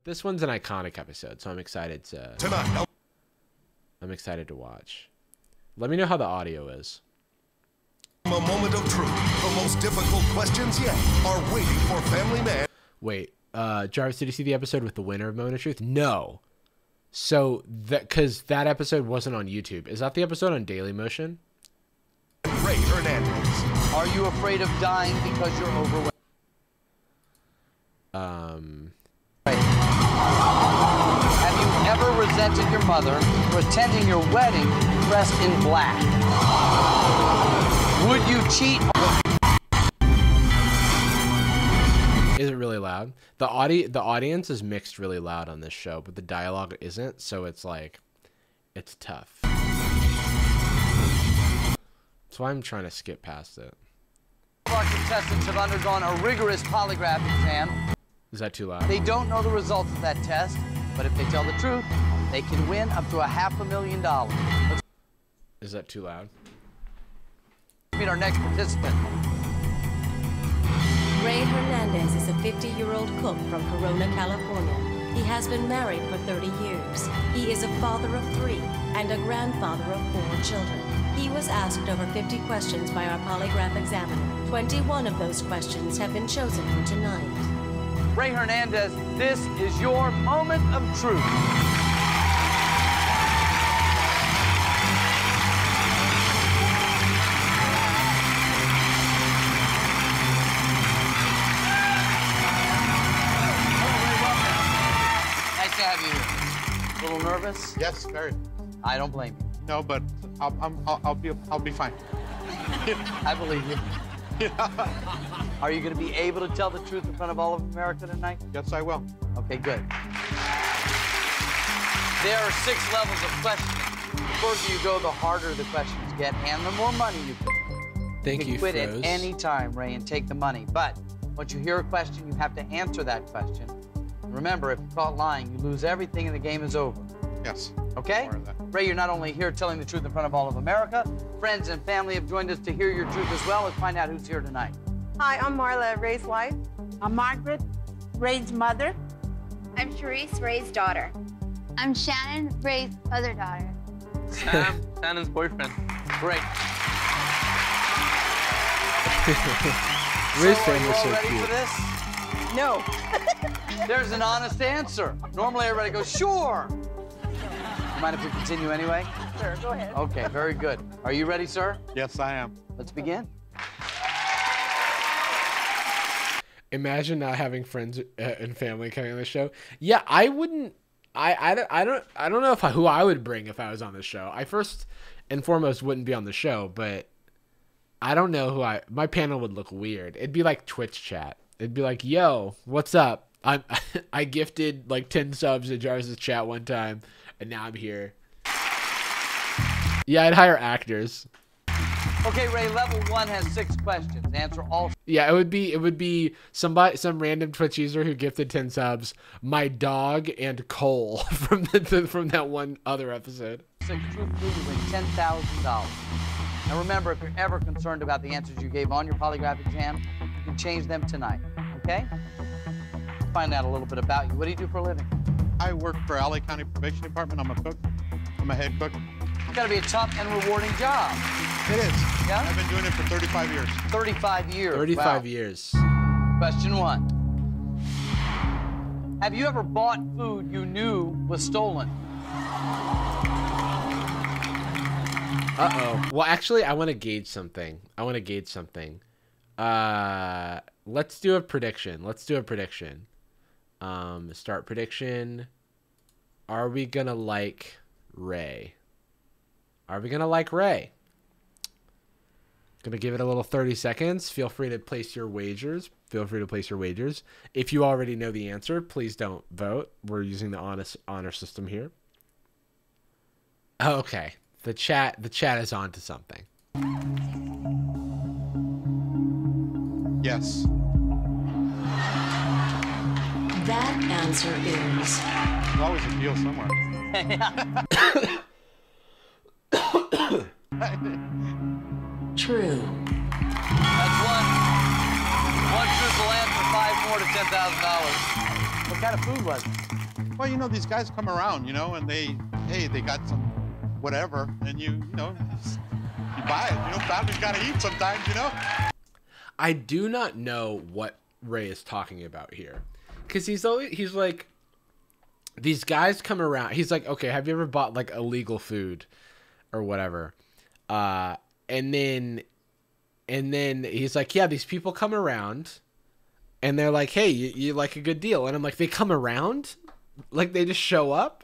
This one's an iconic episode, so I'm excited to watch. Let me know how the audio is. A moment of truth. The most difficult questions yet are waiting for Family Man. Wait, Jarvis, did you see the episode with the winner of Moment of Truth? No. So because that episode wasn't on YouTube. Is that the episode on Dailymotion? Ray Hernandez. Are you afraid of dying because you're overweight? Have you ever resented your mother for attending your wedding dressed in black? Would you cheat? Is it really loud? The audience is mixed really loud on this show, but the dialogue isn't, so it's like, it's tough. That's why I'm trying to skip past it. Our contestants have undergone a rigorous polygraph exam. Is that too loud? They don't know the results of that test, but if they tell the truth, they can win up to $500,000. Is that too loud? Let's meet our next participant. Ray Hernandez is a 50-year-old cook from Corona, California. He has been married for 30 years. He is a father of 3 and a grandfather of 4 children. He was asked over 50 questions by our polygraph examiner. 21 of those questions have been chosen for tonight. Ray Hernandez, this is your moment of truth. Nice to have you here. A little nervous? Yes, very. I don't blame you. No, but I'll be fine. I believe you. Are you going to be able to tell the truth in front of all of America tonight? Yes, I will. Okay, good. There are 6 levels of questioning. The further you go, the harder the questions get, and the more money you get. Thank you, quit Froze. at any time, Ray, and take the money. But once you hear a question, you have to answer that question. Remember, if you're caught lying, you lose everything and the game is over. Yes. Okay? Ray, you're not only here telling the truth in front of all of America, friends and family have joined us to hear your truth as well. Let's find out who's here tonight. Hi, I'm Marla, Ray's wife. I'm Margaret, Ray's mother. I'm Charisse, Ray's daughter. I'm Shannon, Ray's other daughter. Sam, Shannon's boyfriend. Great. Ray's so, are family you is all so ready cute. for this? No. There's an honest answer. Normally everybody goes, sure. Mind if we continue anyway? Sure, go ahead. Okay, very good. Are you ready, sir? Yes, I am. Let's begin. Imagine not having friends and family coming on the show. Yeah, I wouldn't. I don't know who I would bring if I was on the show. I first and foremost wouldn't be on the show, but I don't know who my panel would look weird. It'd be like Twitch chat. It'd be like, yo, what's up? I gifted like 10 subs to Jarvis' chat one time, and now I'm here. Yeah, I'd hire actors. Okay, Ray, level 1 has 6 questions. Answer all. Yeah, it would be some random Twitch user who gifted 10 subs, my dog, and Cole from that one other episode. 6 truth clues, you win $10,000. Now remember, if you're ever concerned about the answers you gave on your polygraph exam, you can change them tonight, okay? Find out a little bit about you. What do you do for a living? I work for LA County Probation Department. I'm a cook. I'm a head cook. It's got to be a tough and rewarding job. It is. Yeah? I've been doing it for 35 years. 35 years. 35 Wow. years. Question 1. Have you ever bought food you knew was stolen? Uh-oh. Well, actually, I want to gauge something. Let's do a prediction. Start prediction. Are we going to like Ray? Gonna give it a little 30 seconds. Feel free to place your wagers. If you already know the answer, please don't vote. We're using the honor system here. Okay. The chat is on to something. Yes. That answer is... There's always a deal somewhere. True. That's one truthful answer, 5 more to $10,000. What kind of food was it? Well, you know, these guys come around, you know, and they got some whatever, and you know, you buy it. You know, families got to eat sometimes, you know. I do not know what Ray is talking about here, because he's like, these guys come around. He's like, okay, have you ever bought like illegal food or whatever? And then he's like, yeah, these people come around and they're like, hey, you like a good deal. And I'm like, they come around? Like they just show up?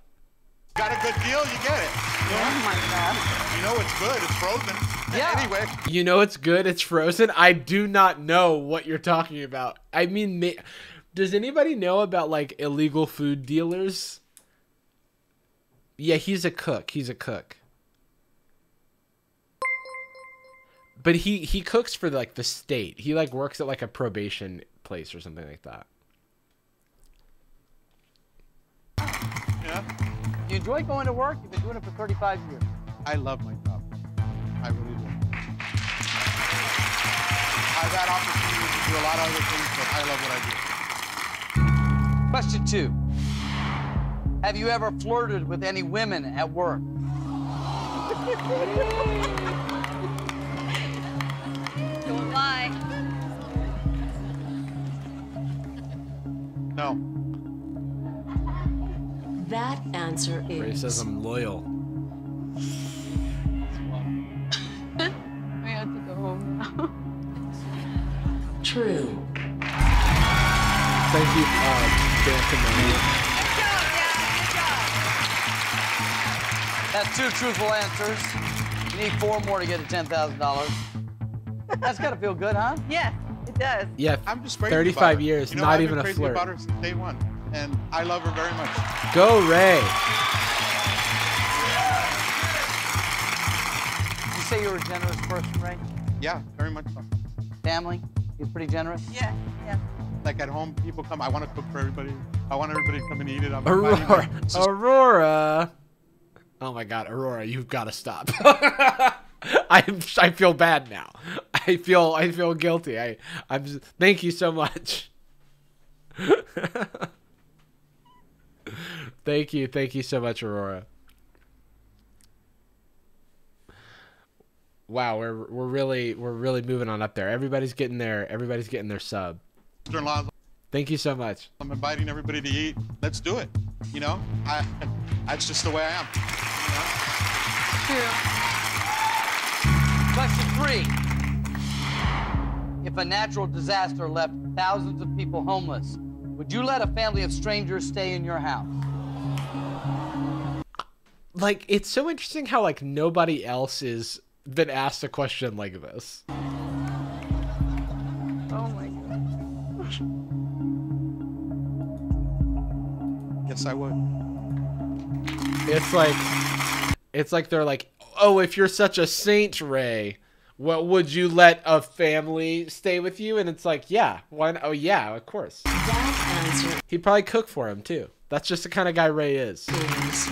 Got a good deal, you get it. Oh my God. You know it's good, it's frozen. Yeah. Anyway. You know it's good, it's frozen? I do not know what you're talking about. I mean, does anybody know about like illegal food dealers? Yeah, he's a cook. He's a cook. But he cooks for like the state. He like works at like a probation place or something like that. Yeah. You enjoy going to work? You've been doing it for 35 years. I love my job. I really do. I've had opportunities to do a lot of other things, but I love what I do. Question 2. Have you ever flirted with any women at work? Don't lie. No. That answer Ray says is I'm loyal. We have to go home now. true. Thank you, Dan Kamani. That's 2 truthful answers. You need 4 more to get to $10,000. That's gotta feel good, huh? Yes, it does. Yeah, I'm just crazy 35 about her. years, You know, not I've even been a crazy flirt. about her since day one, and I love her very much. Go, Ray. You say you're a generous person, Ray? Yeah, very much so. Family? He's pretty generous? Yeah, yeah. Like at home, people come. I want to cook for everybody. I want everybody to come and eat it. I'm Aurora. inviting them. It's just- Aurora. Oh my God, Aurora, you've got to stop. I feel bad now. I feel guilty. Thank you so much. Thank you so much, Aurora. Wow, we're really moving on up there. Everybody's getting their sub. sister-in-laws. Thank you so much. I'm inviting everybody to eat. Let's do it. You know, that's just the way I am. Question 3. If a natural disaster left thousands of people homeless, would you let a family of strangers stay in your house? Like, it's so interesting how, like, nobody else is been asked a question like this. Oh my God. Yes, I would. It's like they're like, oh, if you're such a saint, Ray, what would you let a family stay with you? And it's like, yeah, why? Oh yeah, of course. That answer He'd probably cook for him too. That's just the kind of guy Ray is. is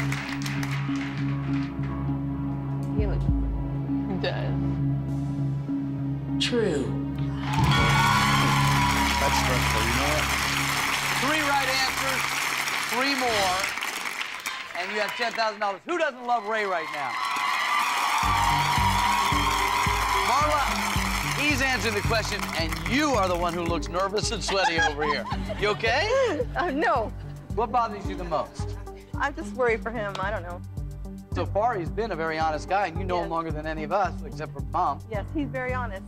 It does. true. That's stressful, you know what? 3 right answers, 3 more, and you have $10,000. Who doesn't love Ray right now? Marla, he's answering the question, and you are the one who looks nervous and sweaty over here. You okay? No, What bothers you the most? I'm just worried for him. I don't know. So far, he's been a very honest guy, and you know him Yes. longer than any of us, except for Mom. Yes, he's very honest.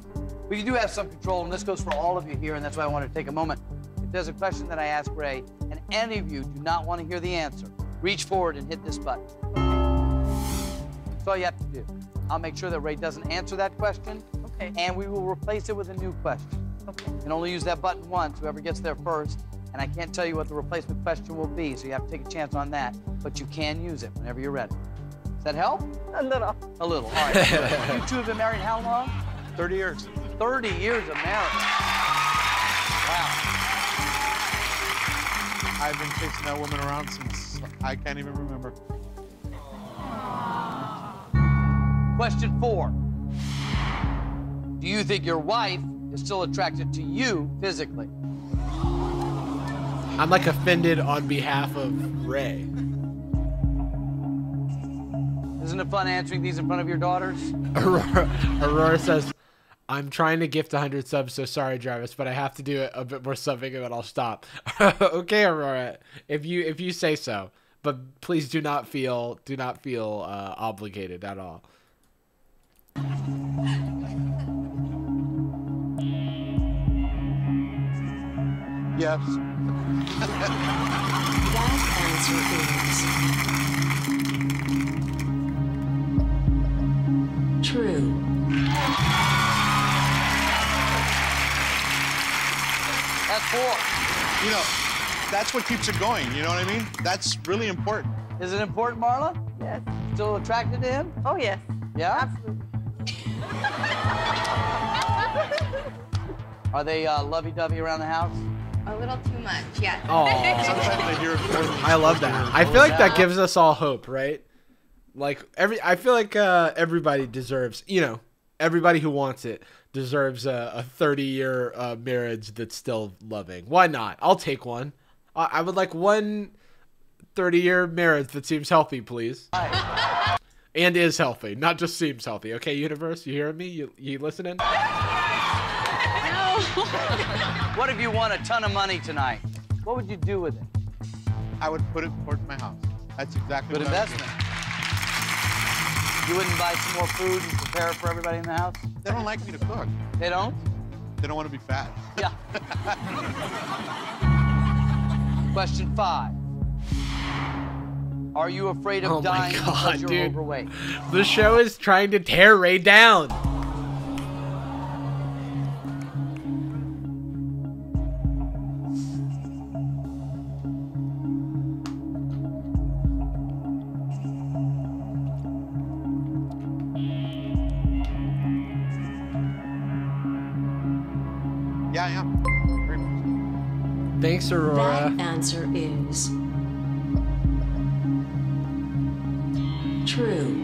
But you do have some control, and this goes for all of you here, and that's why I want to take a moment. If there's a question that I ask Ray, and any of you do not want to hear the answer, reach forward and hit this button. That's all you have to do. I'll make sure that Ray doesn't answer that question, Okay. and we will replace it with a new question. Okay. You can only use that button once, whoever gets there first, and I can't tell you what the replacement question will be, so you have to take a chance on that, but you can use it whenever you're ready. Does that help? A little. A little. All right. You two have been married how long? 30 years. 30 years of marriage. Wow. I've been chasing that woman around since I can't even remember. Question 4. Do you think your wife is still attracted to you physically? I'm like offended on behalf of Ray. Isn't it fun answering these in front of your daughters? Aurora says, I'm trying to gift 100 subs, so sorry, Jarvis, but I have to do a bit more subbing and then I'll stop. Okay, Aurora, if you say so, but please do not feel obligated at all. Yes. That answer is true. That's 4. You know, that's what keeps it going. You know what I mean? That's really important. Is it important, Marla? Yes. Still attracted to him? Oh, yes. Yeah? Absolutely. Are they lovey-dovey around the house? A little too much, yes. Sometimes I hear I love that. I feel like that gives us all hope, right? Like I feel like everybody deserves, everybody who wants it deserves a 30-year marriage that's still loving. Why not? I'll take one. I would like one 30-year marriage that seems healthy, please. And is healthy, not just seems healthy. Okay, universe, you hearing me? You listening? What if you won a ton of money tonight? What would you do with it? I would put it towards my house. That's exactly Good what investment. You wouldn't buy some more food and prepare it for everybody in the house? I would. They don't like me to cook. They don't? They don't want to be fat. Yeah. Question 5. Are you afraid of dying because you're overweight? The show is trying to tear Ray down. Yeah, I am. Very much. Thanks, Aurora. That answer is true.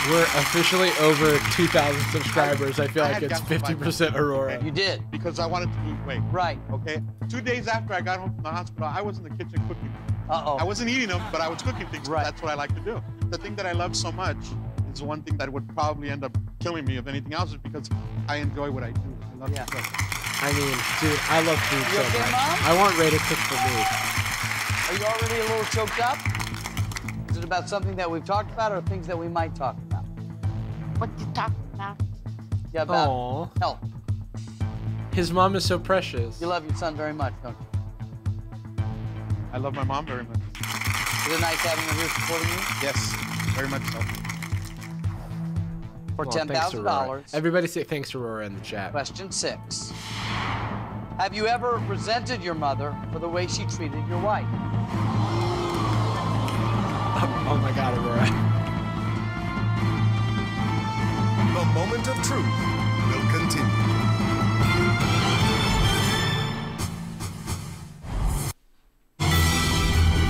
We're officially over 2,000 subscribers. I feel like it's 50% Aurora. You did. Because I wanted to lose weight. Right. Okay? 2 days after I got home from the hospital, I was in the kitchen cooking. Uh-oh. I wasn't eating them, but I was cooking things. Right. That's what I like to do. The thing that I love so much is the one thing that would probably end up killing me if anything else is because I enjoy what I do. I love to cook. I mean, dude, I love food so okay, much. Mom? I want Ray to cook for me. Are you already a little choked up? Is it about something that we've talked about or things that we might talk about? What you talking about? Yeah, about Aww. health. His mom is so precious. You love your son very much, don't you? I love my mom very much. Is it nice having her here supporting you? Yes, very much so. For Well, thanks, Aurora. $10,000. Everybody say thanks, Aurora, in the chat. Question 6. Have you ever resented your mother for the way she treated your wife? Oh my God, Aurora. The moment of truth will continue.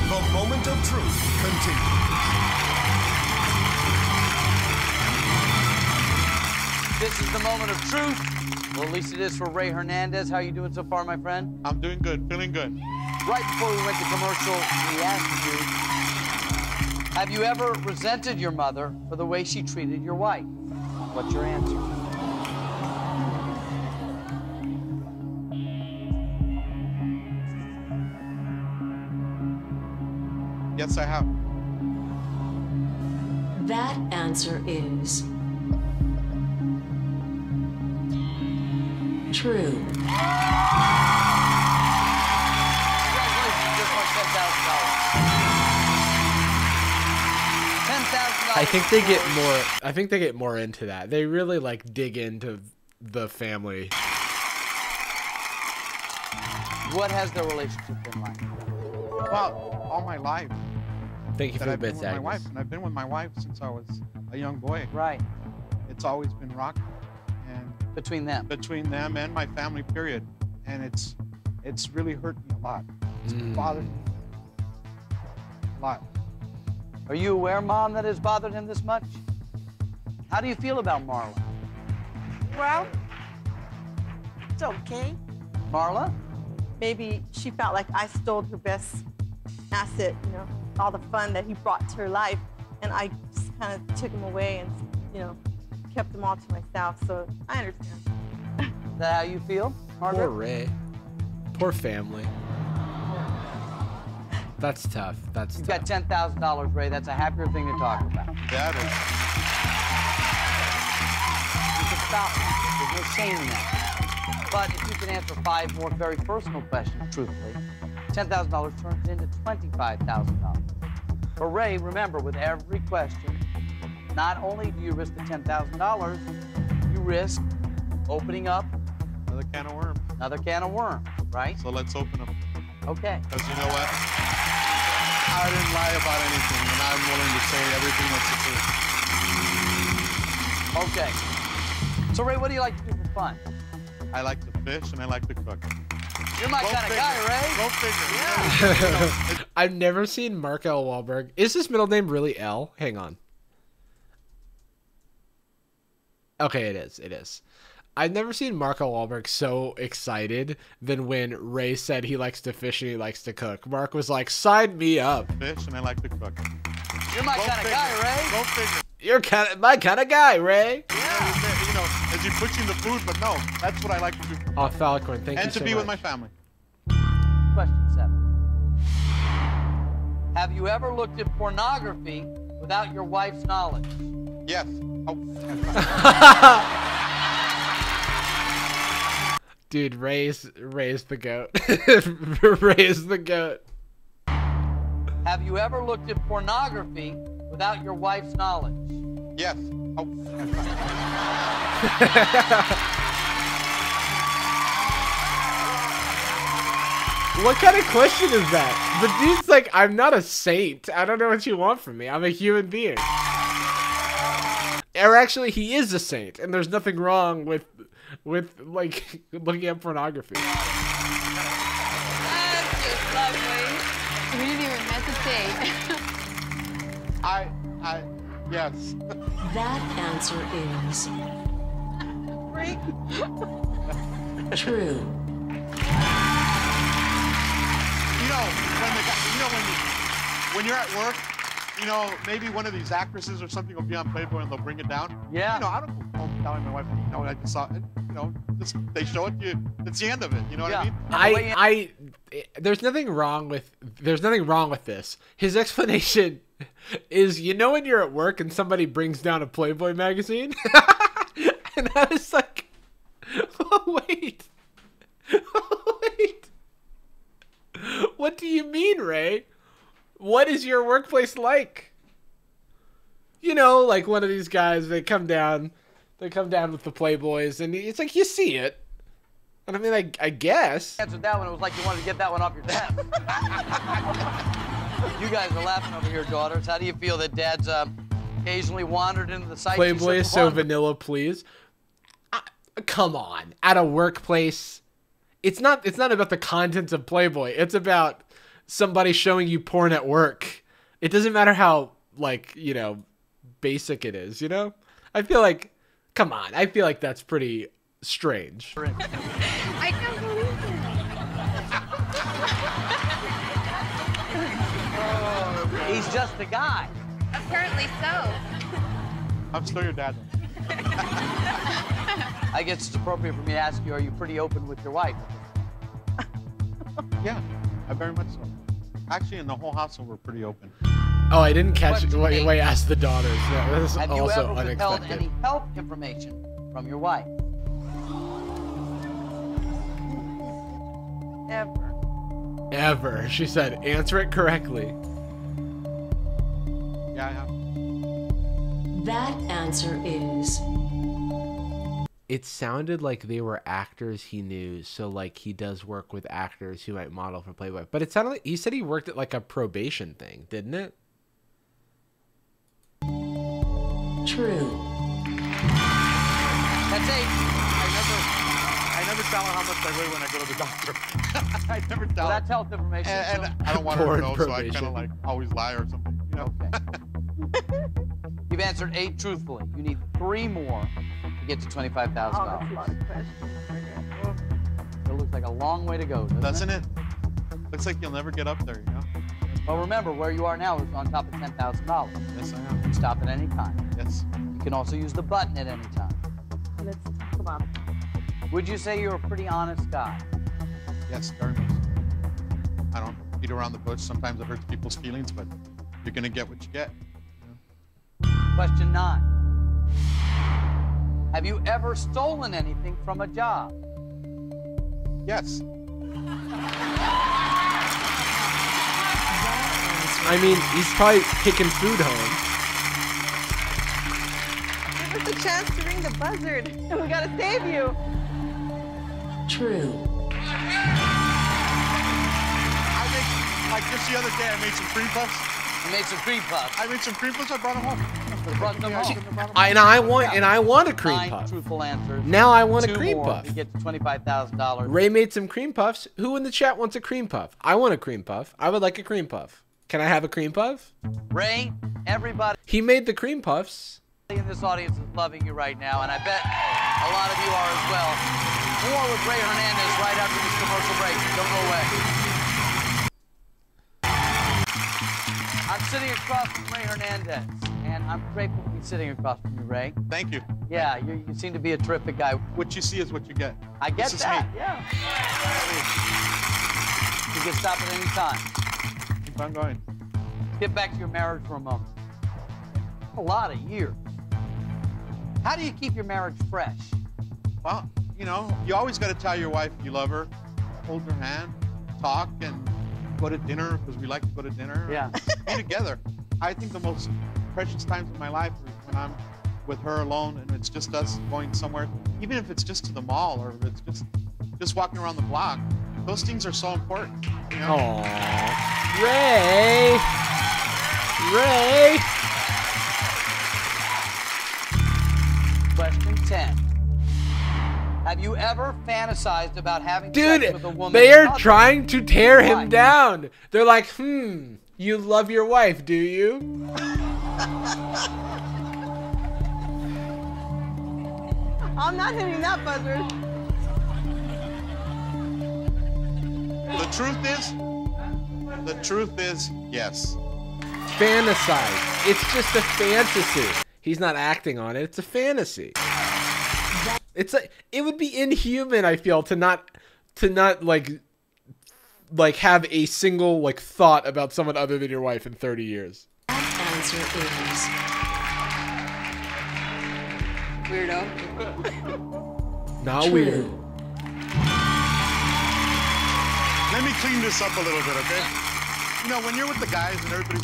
The moment of truth continues. This is the moment of truth. Well, at least it is for Ray Hernandez. How are you doing so far, my friend? I'm doing good, feeling good. Right before we went to commercial, we asked you, have you ever resented your mother for the way she treated your wife? What's your answer? Yes, I have. That answer is true. Congratulations, just won $10,000. $10,000. I think they get more into that. They really like dig into the family. What has their relationship been like? Well, all my life. Thank you for that the I've been bits, with my Agnes. wife, and I've been with my wife since I was a young boy. Right. It's always been rocky, and Between them. between them and my family, period. And it's really hurt me a lot. It's bothered me a lot. Are you aware, Mom, that it's bothered him this much? How do you feel about Marlon? Well, It's okay. Marla? Maybe she felt like I stole her best asset, you know, all the fun that he brought to her life, and I just kind of took him away and, you know, kept them all to myself. So I understand. Is that how you feel, Poor Margaret? Ray. Poor family. That's tough. That's You've tough. got $10,000, Ray. That's a happier thing to talk about. That is. You can stop now. There's no shame in that. But if you can answer 5 more very personal questions truthfully, $10,000 turns into $25,000. For Ray, remember, with every question, not only do you risk the $10,000, you risk opening up Another can of worms. another can of worms, right? So let's open them. Okay. Because you know what? I didn't lie about anything, and I'm willing to say everything that's the truth. Okay. So, Ray, what do you like to do for fun? I like to fish, and I like to cook. You're my kind of guy, Ray. Go figure. I've never seen Mark L. Wahlberg. Is his middle name really L? Hang on. Okay, it is. It is. I've never seen Mark L. Wahlberg so excited than when Ray said he likes to fish and he likes to cook. Mark was like, sign me up. Fish, and I like to cook. You're my Go kind of figure. guy, Ray. Go figure. You're my kind of guy, Ray. Yeah. You know, as you're pushing the food, but no, that's what I like to do. Oh, Falcon, thank you And so to be much. with my family. Question 7. Have you ever looked at pornography without your wife's knowledge? Yes. Oh. Dude, Ray's the goat. Ray's the goat. Have you ever looked at pornography without your wife's knowledge? Yes. Oh. What kind of question is that? The dude's like, I'm not a saint. I don't know what you want from me. I'm a human being. Or actually, he is a saint, and there's nothing wrong with like looking at pornography. That's just lovely. We didn't even meditate. Yes. That answer is true. You know, when you're at work, you know, maybe one of these actresses or something will be on Playboy and they'll bring it down. Yeah. You know, I don't go home telling my wife, you know, I just saw it. You know, just they show it to you. It's the end of it. You know what I mean? There's nothing wrong with this. His explanation is, you know, when you're at work and somebody brings down a Playboy magazine, and I was like, oh, wait. What do you mean, Ray? What is your workplace like? You know, like one of these guys, they come down with the Playboys, and it's like, you see it. And I mean, I guess. Answered that one. It was like you wanted to get that one off your desk. You guys are laughing over here, daughters. How do you feel that Dad's occasionally wandered into the site? Playboy is so vanilla, please. Come on. At a workplace, it's not about the contents of Playboy. It's about somebody showing you porn at work. It doesn't matter how, like, you know, basic it is, you know? I feel like, come on. I feel like that's pretty strange. I can't believe it. He's just a guy. Apparently so. I'm still your dad. I guess it's appropriate for me to ask you, are you pretty open with your wife? Yeah, I very much so. Actually, in the whole household, we're pretty open. Oh, I didn't catch Question what eight. I asked the daughters. Yeah, that is Have you also ever withheld unexpected. any health information from your wife? Ever. She said, answer it correctly. Yeah, I have. That answer is It sounded like they were actors he knew, so like he does work with actors who might model for Playboy. But it sounded like he said he worked at like a probation thing, didn't it? true. That's 8. I never tell her how much I weigh when I go to the doctor. I never tell Well, her. that's health information. And so- I don't want her to Porn know, so I probation. kind of like always lie or something. You know? Okay. You've answered 8 truthfully. You need 3 more to get to $25,000. Oh, that's a lot of questions. like a long way to go, Doesn't it? Looks like you'll never get up there, you know? Well, remember, where you are now is on top of $10,000. Yes, I You am. can stop at any time. Yes. You can also use the button at any time. Let's talk about it. Would you say you're a pretty honest guy? Yes, very much. I don't beat around the bush. Sometimes it hurts people's feelings, but you're gonna get what you get. Question 9. Have you ever stolen anything from a job? Yes. I mean, he's probably taking food home. Give us a chance to ring the buzzard. We gotta save you. True. I think, like just the other day, I made some cream puffs. You made some cream puffs. I made some cream puffs. I brought them home. Brought them home. I want a cream 9 puff. truthful answers. Now I want a 2 cream more, puff. You get to $25,000. Ray made some cream puffs. Who in the chat wants a cream puff? I want a cream puff. I would like a cream puff. Can I have a cream puff? Ray, everybody He made the cream puffs. in this audience is loving you right now, and I bet a lot of you are as well. More with Ray Hernandez right after this commercial break. Don't go away. I'm sitting across from Ray Hernandez, and I'm grateful to be sitting across from you, Ray. Thank you. Yeah, you seem to be a terrific guy. What you see is what you get. I get This is that, me. yeah. You can stop at any time. Keep on going. Get back to your marriage for a moment. A lot of years. How do you keep your marriage fresh? Well, you know, you always got to tell your wife you love her, hold her hand, talk, and go to dinner because we like to go to dinner. Yeah. Be together. I think the most precious times of my life are when I'm with her alone and it's just us going somewhere, even if it's just to the mall or if it's just walking around the block. Those things are so important. You know? Aww. Ray! Ray! Question 10. Have you ever fantasized about having sex Dude, with a woman? they're other trying to tear than him wife? down. They're like, you love your wife, do you? I'm not hitting that buzzard. The truth is, yes. Fantasize. It's just a fantasy. He's not acting on it. It's a fantasy. It's like, it would be inhuman, I feel, to not like have a single like thought about someone other than your wife in 30 years. That answer is Weirdo. Not true. weird. Let me clean this up a little bit, okay? You know, when you're with the guys and everybody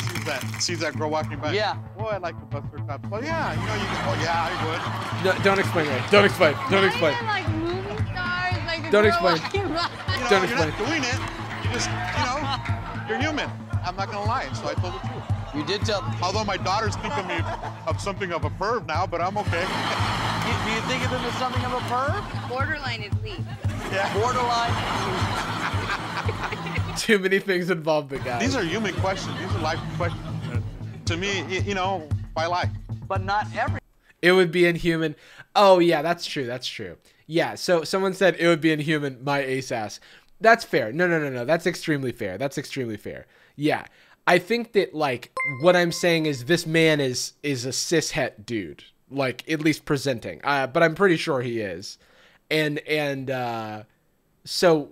sees that girl walking by. Yeah. Boy, I like to bust her top. Well, yeah, you know, you go, oh, yeah, I would. No, don't explain, Ray. Don't explain. Don't explain. Not even like movie stars, like a Don't girl explain. walking by. You know, Don't you're explain. not doing it. You just, you know, you're human. I'm not gonna lie, so I told the truth. You did tell. Although my daughters think of me of something of a perv now, but I'm okay. Do you think of him as something of a perv? Borderline at least. Yeah. Borderline? Too many things involved the guy. These are human questions. These are life questions. To me, you know, by life. But not every. It would be inhuman. Oh yeah, that's true. That's true. Yeah. So someone said it would be inhuman. My ace ass. That's fair. No. That's extremely fair. That's extremely fair. Yeah. I think that like what I'm saying is this man is a cishet dude, like at least presenting. But I'm pretty sure he is. And so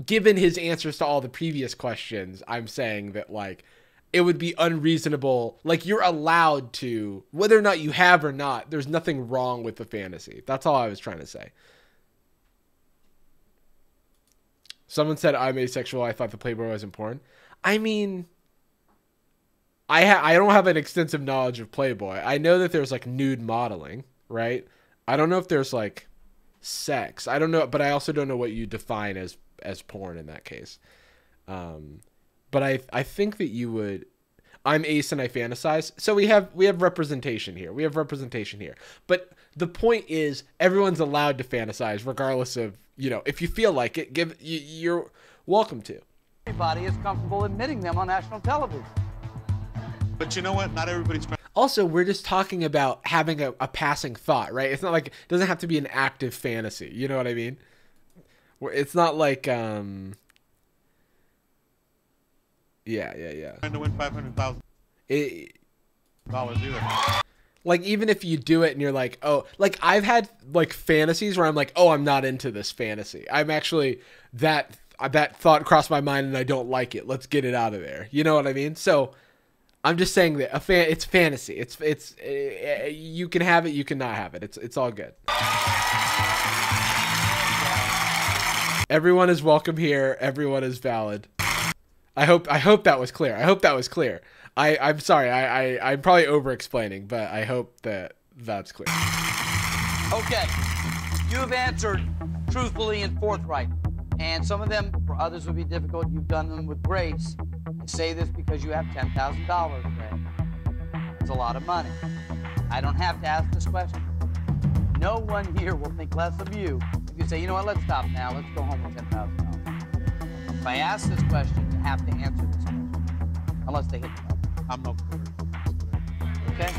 given his answers to all the previous questions, I'm saying that like it would be unreasonable. Like you're allowed to, whether or not you have or not, there's nothing wrong with the fantasy. That's all I was trying to say. Someone said I'm asexual. I thought the Playboy wasn't porn. I mean, I don't have an extensive knowledge of Playboy. I know that there's like nude modeling, right? I don't know if there's like sex. I don't know, but I also don't know what you define as porn in that case. But I think that you would. I'm ace and I fantasize. So we have representation here. We have representation here. But the point is, everyone's allowed to fantasize, regardless of, you know, if you feel like it. You're welcome to. Everybody is comfortable admitting them on national television. But you know what? Not everybody's. Also, we're just talking about having a passing thought, right? It's not like it doesn't have to be an active fantasy. You know what I mean? It's not like yeah. Trying to win $500,000 It, either. like even if you do it and you're like, oh, like I've had like fantasies where I'm like, oh, I'm not into this fantasy. I'm actually that thought crossed my mind and I don't like it. Let's get it out of there. You know what I mean? So I'm just saying that it's fantasy. It's you can have it, you cannot have it. It's all good. Everyone is welcome here. Everyone is valid. I hope that was clear. I'm sorry. I'm probably over explaining, but I hope that's clear. Okay, you have answered truthfully and forthright, and some of them for others would be difficult. You've done them with grace. I say this because you have $10,000, Ray. It's a lot of money. I don't have to ask this question. No one here will think less of you if you say, you know what, let's stop now. Let's go home with $10,000. If I ask this question, you have to answer this question, unless they hit the button. I'm no quitter. Okay?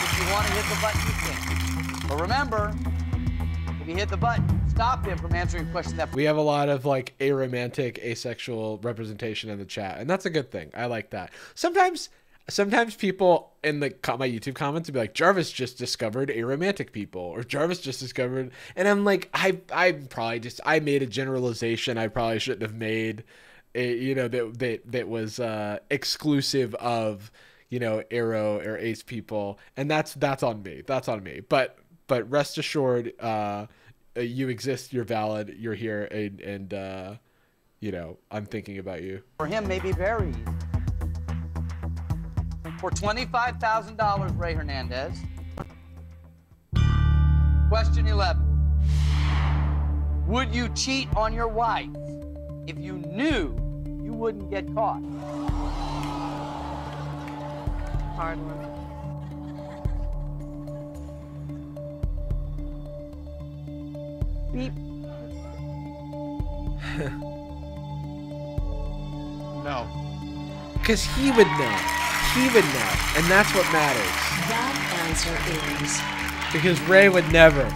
If you want to hit the button, you can. But remember, if you hit the button, stop him from answering a question that... We have a lot of like aromantic, asexual representation in the chat, and that's a good thing. I like that. Sometimes people in my YouTube comments will be like, Jarvis just discovered aromantic people, or Jarvis just discovered, and I'm like, I made a generalization I probably shouldn't have made, that was exclusive of, aro or ace people, and that's on me. But rest assured, you exist, you're valid, you're here, and I'm thinking about you. For him, may be very easy. For $25,000, Ray Hernandez. Question 11. Would you cheat on your wife if you knew you wouldn't get caught? Hard one. Beep. No. Because he would know. And that's what matters. That answer is Because Ray would never.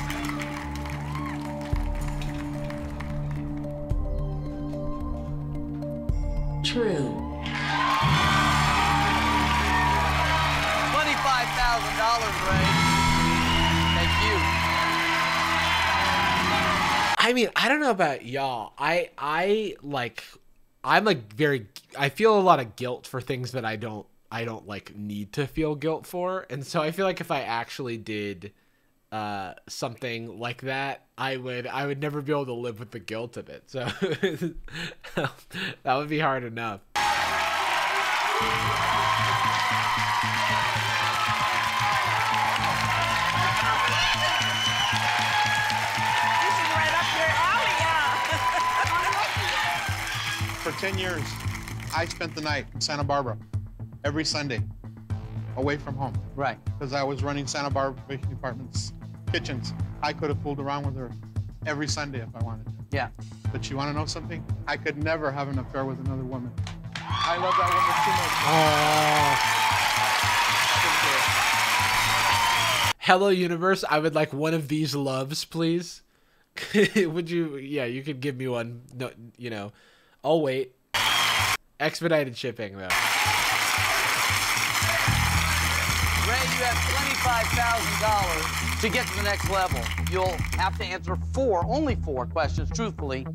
true. $25,000, Ray. Thank you. I mean, I don't know about y'all. I feel a lot of guilt for things that I don't like need to feel guilt for. And so I feel like if I actually did something like that, I would never be able to live with the guilt of it. So that would be hard enough. For 10 years, I spent the night in Santa Barbara every Sunday, away from home. Right. Because I was running Santa Barbara Vacation Department's kitchens. I could have fooled around with her every Sunday if I wanted to. Yeah. But you want to know something? I could never have an affair with another woman. I love that woman too much. Hello, universe. I would like one of these loves, please. Would you? Yeah, you could give me one. No, I'll wait. Expedited shipping, though. Ray, you have $25,000 to get to the next level. You'll have to answer only four questions truthfully.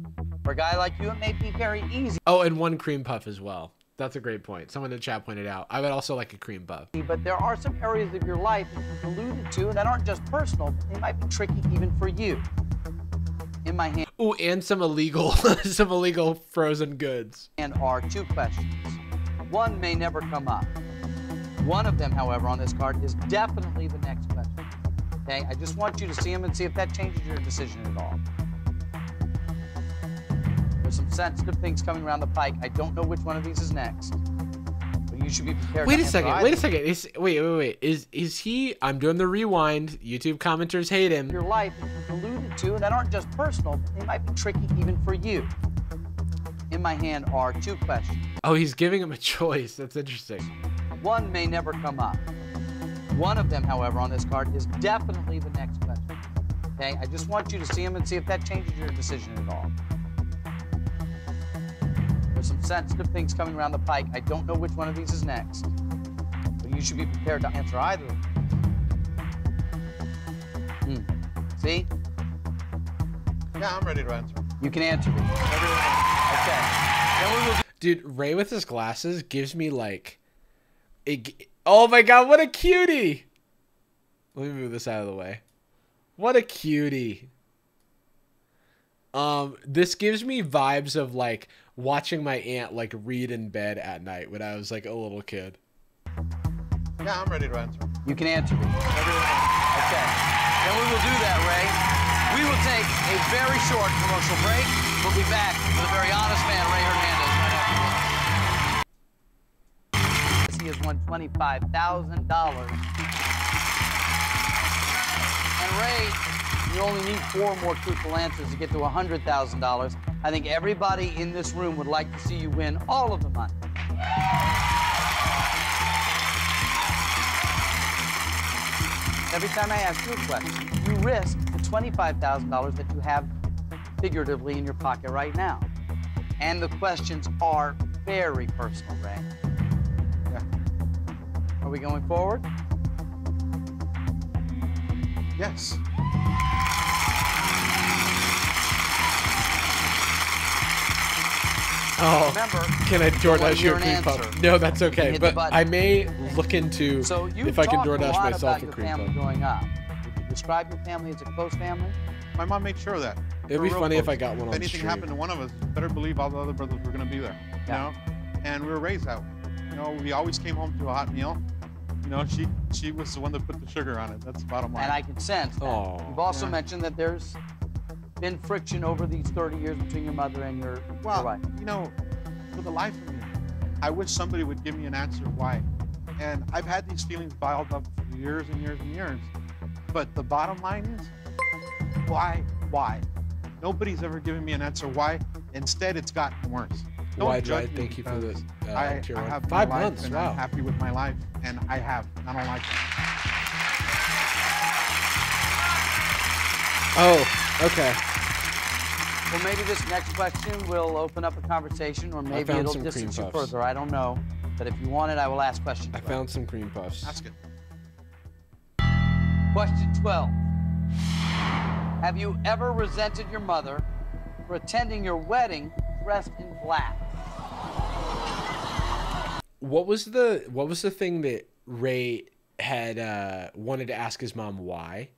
For a guy like you, it may be very easy. Oh, and one cream puff as well. That's a great point. Someone in the chat pointed out. I would also like a cream puff. But there are some areas of your life that you've alluded to that aren't just personal, but they might be tricky even for you. In my hand. Ooh, and some illegal frozen goods. And are two questions. One may never come up. One of them, however, on this card is definitely the next question. Okay, I just want you to see them and see if that changes your decision at all. There's some sensitive things coming around the pike. I don't know which one of these is next. But you should be prepared. Wait a second. Wait. Is he? I'm doing the rewind. YouTube commenters hate him. Your life that you've alluded to that aren't just personal, but they might be tricky even for you. In my hand are two questions. Oh, he's giving him a choice. That's interesting. One may never come up. One of them, however, on this card is definitely the next question. Okay, I just want you to see them and see if that changes your decision at all. There's some sensitive things coming around the pike. I don't know which one of these is next, but you should be prepared to answer either of them. See? Yeah, I'm ready to answer. You can answer these. Okay. Then we will... Dude, Ray with his glasses gives me like... Oh my god, what a cutie! Let me move this out of the way. What a cutie. This gives me vibes of like watching my aunt like read in bed at night when I was like a little kid. Yeah, I'm ready to answer. You can answer these. Okay. Then we will do that, Ray. We will take a very short commercial break. We'll be back with a very honest man, Ray Hernandez, right after this. He has won $25,000. And Ray, you only need 4 more truthful answers to get to $100,000. I think everybody in this room would like to see you win all of the money. Every time I ask you a question, you risk the $25,000 that you have figuratively in your pocket right now. And the questions are very personal, Ray. Yeah. Are we going forward? Yes. Oh, remember, can I DoorDash you a an cream answer. puff? No, that's okay. Hit the But button. I may look into So you if I can talked a DoorDash lot myself about a your cream family puff. growing up. Would you describe your family as a close family? My mom made sure of that. It'd We're be real funny if close. I got one on If anything stream. happened to one of us, you better believe all the other brothers were going to be there. Yeah. You know? And we were raised that way. You know, we always came home to a hot meal. You know, she was the one that put the sugar on it. That's the bottom line. And I can sense that. Aw. You've also Yeah. mentioned that there's been friction over these 30 years between your mother and your wife. You know, for the life of me, I wish somebody would give me an answer why. And I've had these feelings bottled up for years and years and years. But the bottom line is, why? Why? Nobody's ever given me an answer why. Instead, it's gotten worse. Don't Why, judge Dwight? me Thank you for because the I tier one. have 5 my life months, and wow. I'm happy with my life, and I have. I don't like it. Oh, okay. Well, maybe this next question will open up a conversation, or maybe found it'll some distance cream you puffs. further. I don't know. But if you want it, I will ask questions. I found some cream puffs. Ask it. Question 12. Have you ever resented your mother for attending your wedding dressed in black? What was the thing that Ray had wanted to ask his mom why?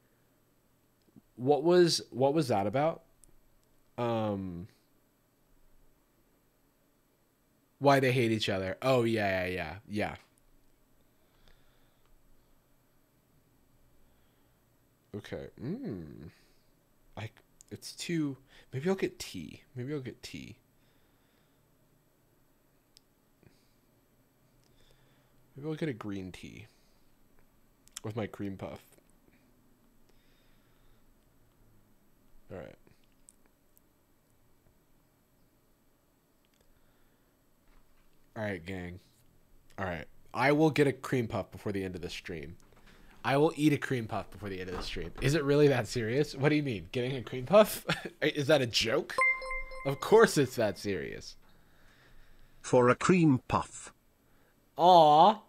What was that about? Why they hate each other. Oh yeah. Okay. It's too. Maybe I'll get tea. Maybe I'll get a green tea with my cream puff. All right. All right, gang. All right. I will get a cream puff before the end of the stream. I will eat a cream puff before the end of the stream. Is it really that serious? What do you mean? Getting a cream puff? Is that a joke? Of course it's that serious. For a cream puff. Aw.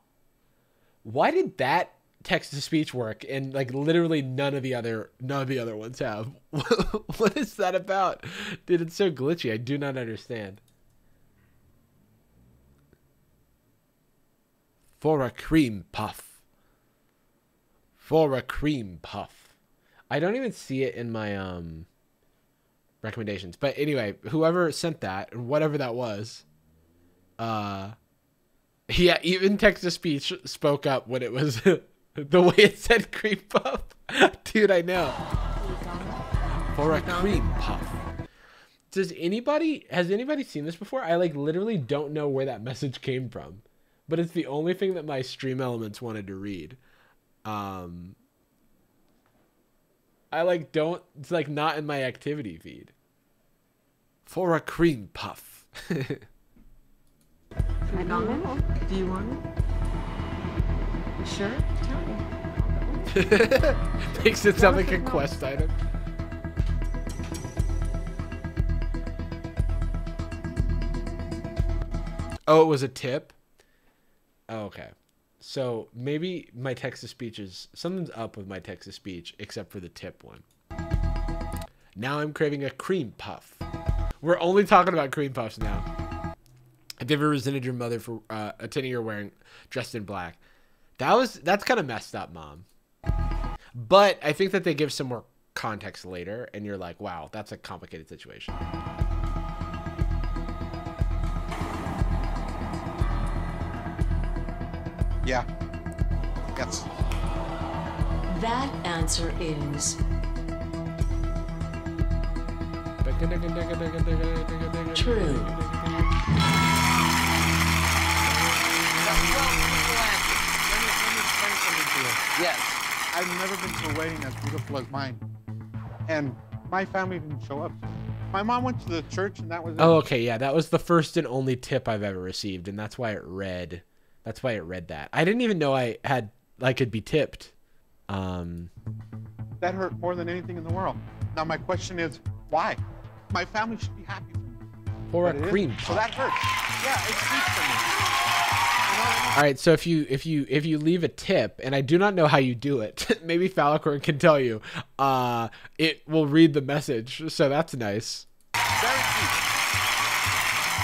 Why did that text-to-speech work and like literally none of the other ones have? What is that about? Dude, it's so glitchy. I do not understand. For a cream puff. For a cream puff. I don't even see it in my recommendations. But anyway, whoever sent that, and whatever that was, yeah, even text-to-speech spoke up when it was the way it said cream puff. Dude, I know. For a cream puff. Has anybody seen this before? I like literally don't know where that message came from. But it's the only thing that my stream elements wanted to read. I like don't, it's like not in my activity feed. For a cream puff. McDonald's? Do you want it? You sure? Tell me. Makes it sound like a quest item. Oh, it was a tip? Oh, okay. So maybe my text-to-speech is... Something's up with my text-to-speech, except for the tip one. Now I'm craving a cream puff. We're only talking about cream puffs now. Have you ever resented your mother for attending her wearing dressed in black? That's kind of messed up, Mom. But I think that they give some more context later, and you're like, wow, that's a complicated situation. Yeah. Yes. That answer is true. Yes. I've never been to a wedding as beautiful as mine. And my family didn't show up. My mom went to the church and that was it. Oh, okay, yeah, that was the first and only tip I've ever received, and that's why it read that. I didn't even know I could be tipped. That hurt more than anything in the world. Now my question is, why? My family should be happy for me. For But a it cream isn't. puff. So that hurts. Yeah, it speaks for me. You know what I mean? All right, so if you leave a tip, and I do not know how you do it, maybe Falicorn can tell you. It will read the message, so that's nice. Very deep.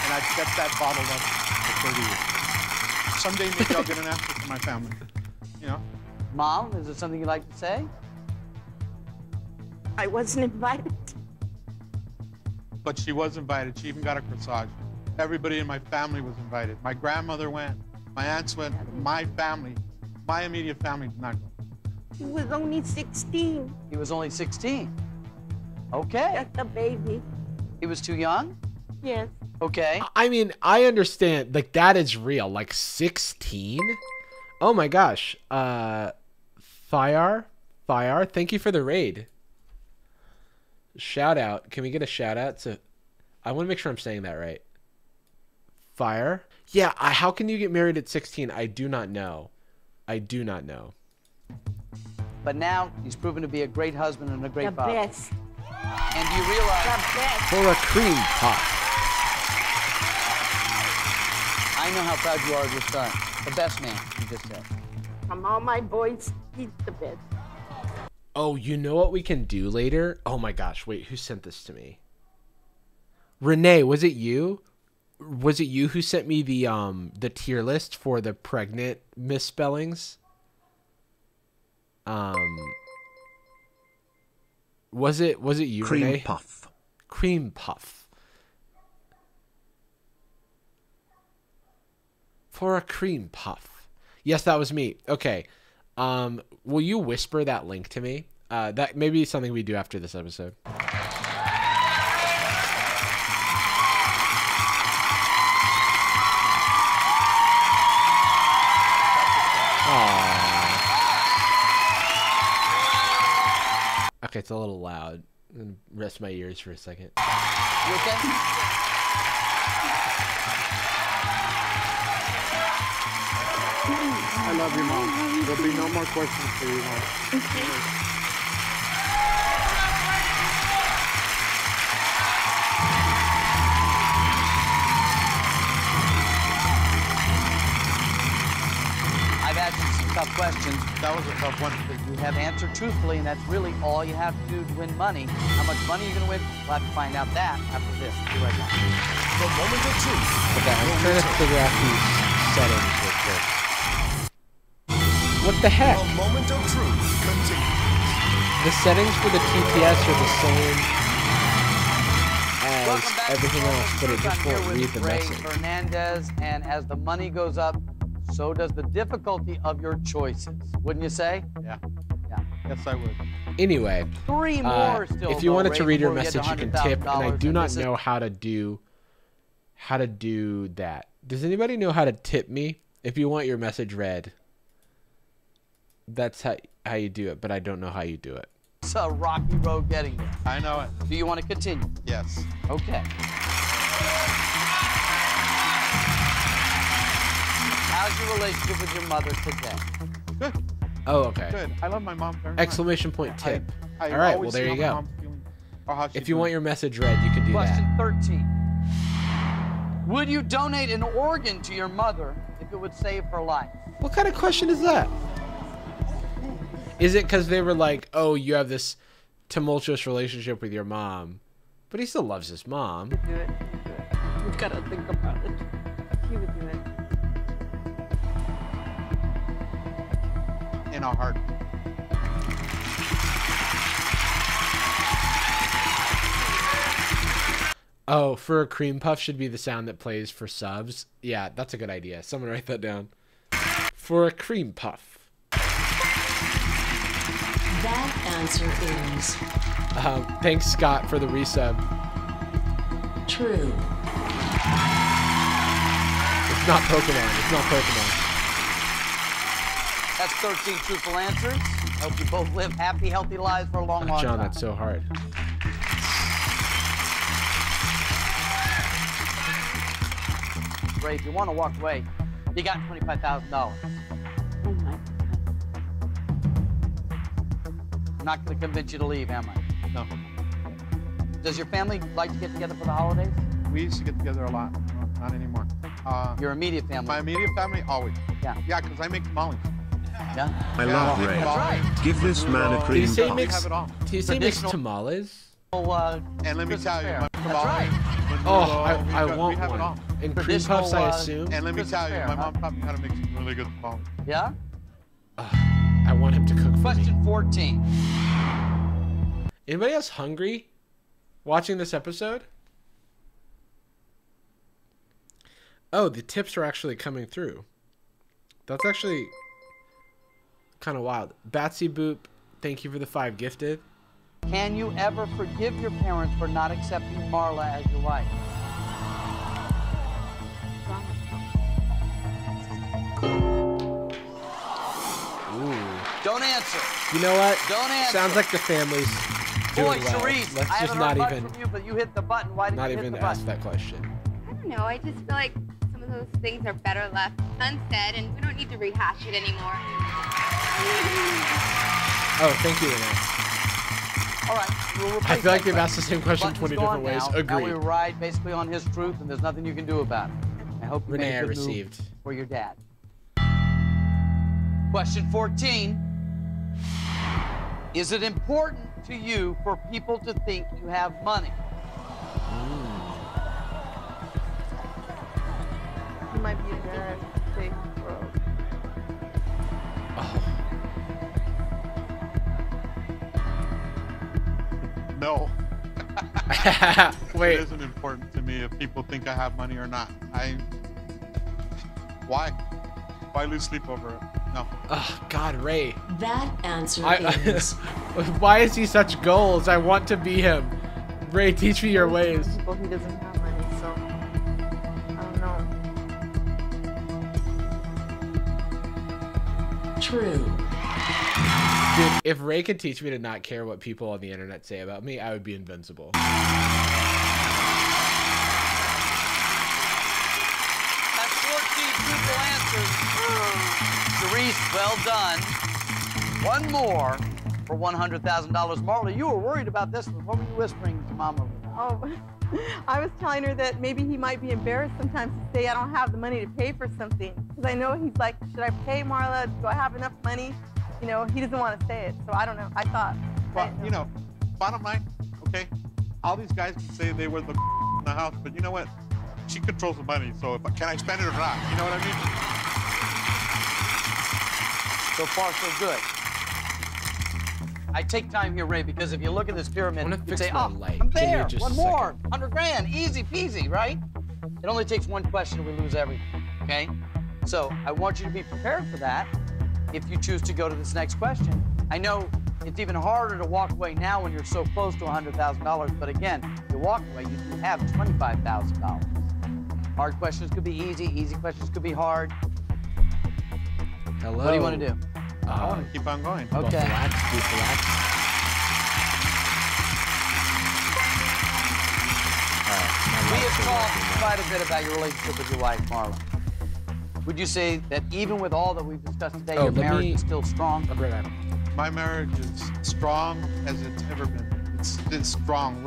And I've kept that bottled up for 30 years. Someday maybe I'll get an answer from my family. You know? Mom, is there something you'd like to say? I wasn't invited. But she was invited. She even got a corsage. Everybody in my family was invited. My grandmother went. My aunts went. My family, my immediate family did not go. He was only 16. He was only 16. Okay. Just a baby. He was too young? Yes. Okay. I mean, I understand, like, that is real. Like, 16? Oh my gosh. Fire, thank you for the raid. Shout out. Can we get a shout out to... I want to make sure I'm saying that right. Fire? Yeah, how can you get married at 16? I do not know. I do not know. But now he's proven to be a great husband and a great The father. best. And you realize... The best. For a cream puff. I know how proud you are of your son. The best man, you just said. From all my boys, he's the best. Oh, you know what we can do later? Oh my gosh, wait, who sent this to me? Renee, was it you? Was it you who sent me the tier list for the pregnant misspellings? Was it you, Cream Renee? puff. Cream puff. For a cream puff. Yes, that was me. Okay. Will you whisper that link to me? That may be something we do after this episode. Aww. Okay, it's a little loud. I'm gonna rest my ears for a second. You okay? I love you, Mom. There'll be no more questions for you, Mom. I've asked you some tough questions. That was a tough one. But you have answered truthfully, and that's really all you have to do to win money. How much money you're going to win, we'll have to find out that after this. Be right back. The moment of truth. Okay, I'm trying to figure out these settings real quick. What the heck? The moment of truth continues. The settings for the TPS are the same as Welcome back everything to else, but it Truth. just I'm here won't with read the Ray message. Fernandez, and as the money goes up, so does the difficulty of your choices. Wouldn't you say? Yeah. Yeah. Yes, I would. Anyway, Three more still. if you though, wanted to Ray, read your before we get to message, you can tip, and I $100,000, do not this is- know how to do that. Does anybody know how to tip me? If you want your message read, that's how you do it, but I don't know how you do it. It's a rocky road getting there. I know it. Do you want to continue? Yes. Okay. How's your relationship with your mother today? Good. Oh, okay. Good. I love my mom very much. Exclamation point tip. I All right, always well, there see you how my go. mom's feeling, or how she's If you doing. want your message read, you can do Question that. 13. Would you donate an organ to your mother if it would save her life? What kind of question is that? Is it because they were like, oh, you have this tumultuous relationship with your mom, but he still loves his mom? Do it. Do it. You've got to think about it. He would do it. In our heart. Oh, for a cream puff should be the sound that plays for subs. Yeah, that's a good idea. Someone write that down. For a cream puff. That answer is Thanks, Scott, for the resub. true. It's not Pokemon. It's not Pokemon. That's 13 truthful answers. Hope you both live happy, healthy lives for a long, long John, time. that's so hard. Ray, if you want to walk away, you got $25,000. Oh my God. I'm not going to convince you to leave, am I? No. Does your family like to get together for the holidays? We used to get together a lot. No, not anymore. Your immediate family? My immediate family, always. Yeah. Yeah, because I make tamales. Yeah? I love Ray. That's right. Give this man a Did cream he say puff. mix? have it all. Did he say mix Traditional- tamales? And let me Christmas tell you, fare. my That's tamales, right. Oh, we I got- want we have it all. one. And cream Traditional, puffs, I assume. And let me Christmas tell you, fare, my huh? mom taught me how to make some really good tamales. Yeah? I want him to cook for me. Question 14. Anybody else hungry watching this episode? Oh, the tips are actually coming through. That's actually kind of wild. Batsy Boop, thank you for the 5 gifted. Can you ever forgive your parents for not accepting Marla as your wife? Ooh. Don't answer. You know what? Don't answer. Sounds like the family's doing Boy, well. Charisse, Let's I just haven't not heard much even from you, but you hit the button. Why did not you hit even the ask button? that question. I don't know. I just feel like some of those things are better left unsaid, and we don't need to rehash it anymore. Oh, thank you, Renee. All right. We'll I replace feel like that they've asked the question. same question Button's 20 gone different ways. now. Now Agreed. we ride basically on his truth, and there's nothing you can do about it. I hope you Renee, made I a good received. move for your dad. Question 14. Is it important to you for people to think you have money? He might be embarrassed to say he's broke. No. Wait. It isn't important to me if people think I have money or not. Why? Why lose sleep over it? No. Oh, God, Ray. That answer I, is why is he such goals? I want to be him. Ray, teach me your ways. People, he doesn't have money, so I don't know. true. Dude, if Ray could teach me to not care what people on the internet say about me, I would be invincible. That's 14 truthful answers. Charisse, well done. One more for $100,000. Marla, you were worried about this one. What were you whispering to Mama? Oh, I was telling her that maybe he might be embarrassed sometimes to say I don't have the money to pay for something. Because I know he's like, should I pay Marla? Do I have enough money? You know, he doesn't want to say it. So I don't know. I thought. Well, you know, bottom line, okay, all these guys can say they were the in the house, but you know what? She controls the money, so can I spend it or not? You know what I mean? So far, so good. I take time here, Ray, because if you look at this pyramid, I wanna you fix say, my oh, light. I'm Give me there. just One a more. second. 100 grand. Easy peasy, right? It only takes one question and we lose everything, okay? So I want you to be prepared for that if you choose to go to this next question. I know it's even harder to walk away now when you're so close to $100,000, but again, if you walk away, you do have $25,000. Hard questions could be easy, easy questions could be hard. Hello. What do you want to do? I want to keep on going. Okay. We have talked quite a bit about your relationship with your wife, Marla. Would you say that even with all that we've discussed today, Oh, your let marriage me- is still strong? I'll bring that up. My marriage is strong as it's ever been. It's strong.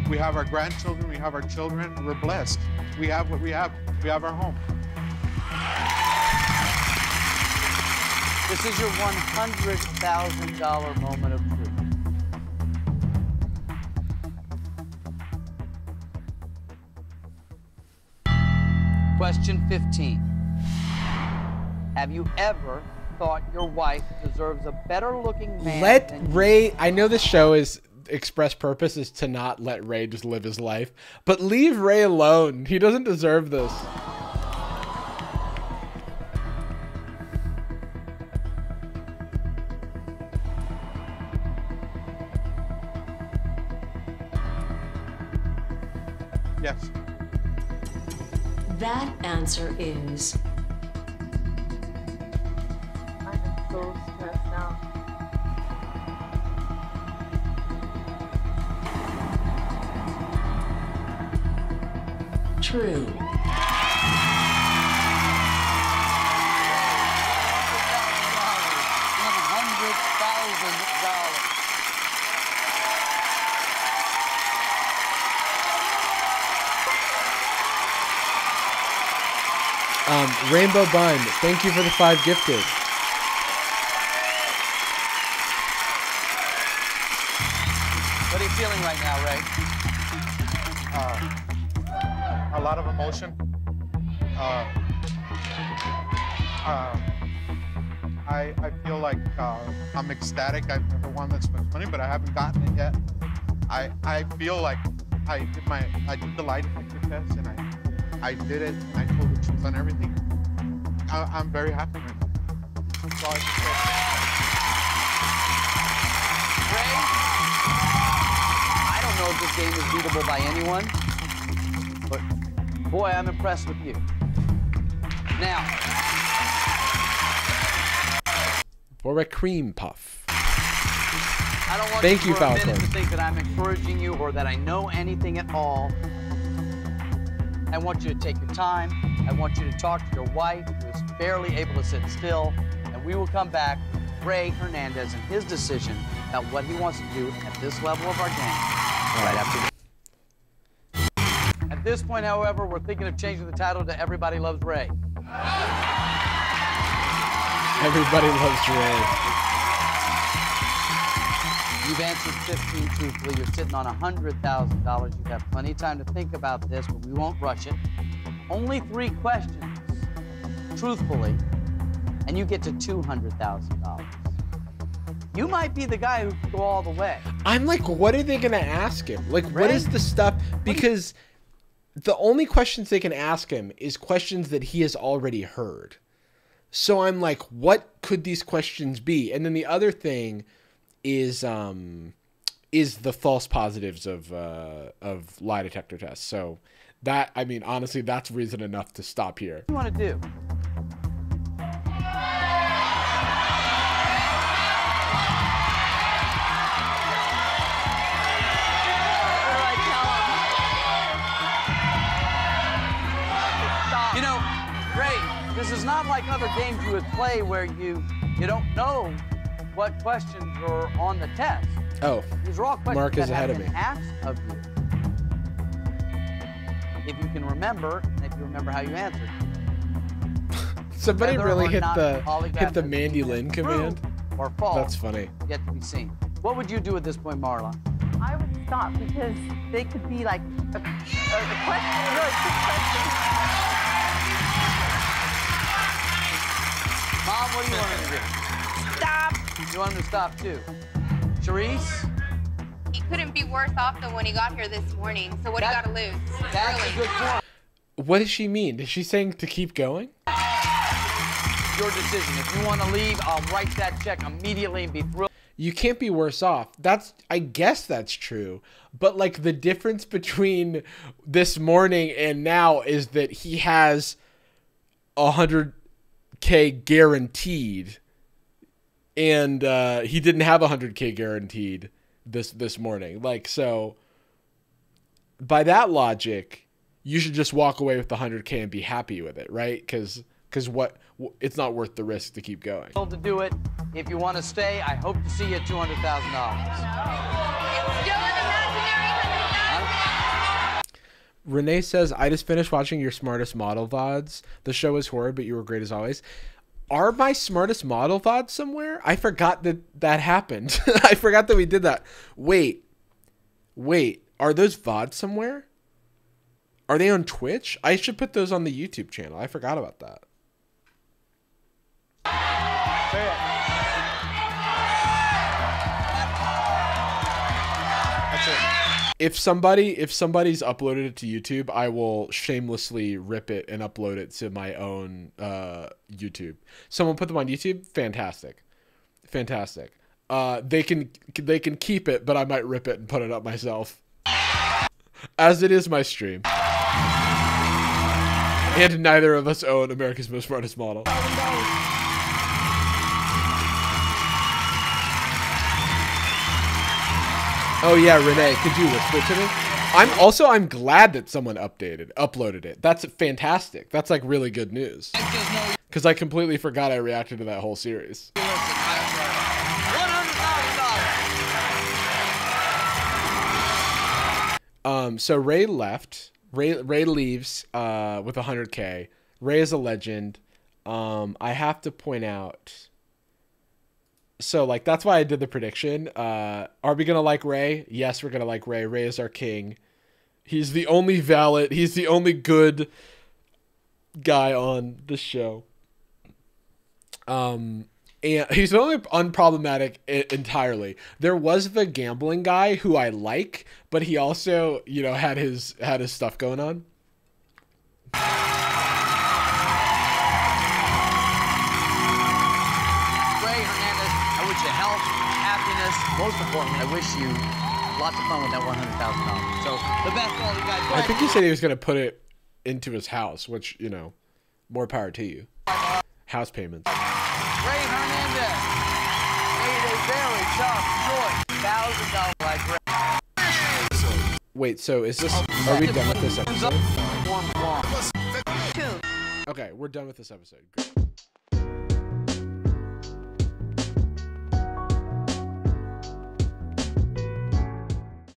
We have our grandchildren, we have our children, we're blessed. We have what we have. We have our home. This is your $100,000 moment of truth. Question 15. Have you ever thought your wife deserves a better looking man Let than you? Ray, I know this show is express purpose is to not let Ray just live his life, but leave Ray alone. He doesn't deserve this. Yes. That answer is I am so stressed out. true. Rainbow Bun, thank you for the 5 gifted. What are you feeling right now, Ray? A lot of emotion. I feel like I'm ecstatic. I've never won this much money, but I haven't gotten it yet. I feel like I did the lie detector test, and I did it, and I told the truth on everything. I'm very happy right now. That's all I can say. Ray, I don't know if this game is beatable by anyone, but boy, I'm impressed with you. Now, For a cream puff. I don't want Thank you you, for a minute Falcon. to think that I'm encouraging you or that I know anything at all. I want you to take your time. I want you to talk to your wife, who is barely able to sit still, and we will come back with Ray Hernandez and his decision about what he wants to do at this level of our game right after this. At this point, however, we're thinking of changing the title to Everybody Loves Ray. Everybody loves Ray. You've answered 15 truthfully. You're sitting on $100,000. You've had plenty of time to think about this, but we won't rush it. Only 3 questions, truthfully, and you get to $200,000. You might be the guy who can go all the way. I'm like, what are they going to ask him? Like, what Ray? is the stuff? Because the only questions they can ask him is questions that he has already heard. So I'm like, what could these questions be? And then the other thing is the false positives of lie detector tests. So that, I mean, honestly, that's reason enough to stop here. What do you want to do? You know, Ray, this is not like other games you would play where you don't know what questions are on the test. Oh, These are all questions Mark is that ahead have of been me. asked of you. If you can remember, and if you remember how you answered. Somebody Whether really or hit not the polygraph hit the has Mandy been Lynn true command. or false. That's funny. Yet to be seen. What would you do at this point, Marla? I would stop because they could be like a question, a really quick question. Mom, what do you want him to do? Stop! You want him to stop too? Charisse? He couldn't be worse off than when he got here this morning. So what do you got to lose? That's Really? a good point. What does she mean? Is she saying to keep going? Your decision. If you want to leave, I'll write that check immediately and be thrilled. You can't be worse off. I guess that's true. But like the difference between this morning and now is that he has 100K guaranteed, and he didn't have 100K guaranteed this morning. Like, so by that logic, you should just walk away with the 100K and be happy with it, right? Because because it's not worth the risk to keep going. To do it. If you want to stay, I hope to see you at $200,000. It's still an imaginary $100,000. Renee says, I just finished watching your Smartest Model VODs. The show was horrid, but you were great as always. Are my Smartest Model VODs somewhere? I forgot that happened. I forgot that we did that. Wait. Are those VODs somewhere? Are they on Twitch? I should put those on the YouTube channel. I forgot about that. That's it. If somebody's uploaded it to YouTube, I will shamelessly rip it and upload it to my own YouTube. Someone put them on YouTube. Fantastic. They can keep it, but I might rip it and put it up myself, as it is my stream. And neither of us own America's Most Smartest Model. Oh yeah, Renee, could you whisper to me? I'm glad that someone uploaded it. That's fantastic. That's like really good news. Because I completely forgot I reacted to that whole series. So Ray left. Ray leaves with 100K. Ray is a legend. I have to point out. So, like, that's why I did the prediction. Are we going to like Ray? Yes, we're going to like Ray. Ray is our king. He's the only valid, he's the only good guy on the show. And he's the only unproblematic entirely. There was the gambling guy who I like, but he also, you know, had his stuff going on. Most importantly, I wish you lots of fun with that $100,000. So the best of all you guys. I think he said he was going to put it into his house, which, you know, more power to you. House payments. Ray Hernandez made a very tough choice. $1,000 like Ray. Wait, so is this? Are we done with this episode? Okay, we're done with this episode. Great.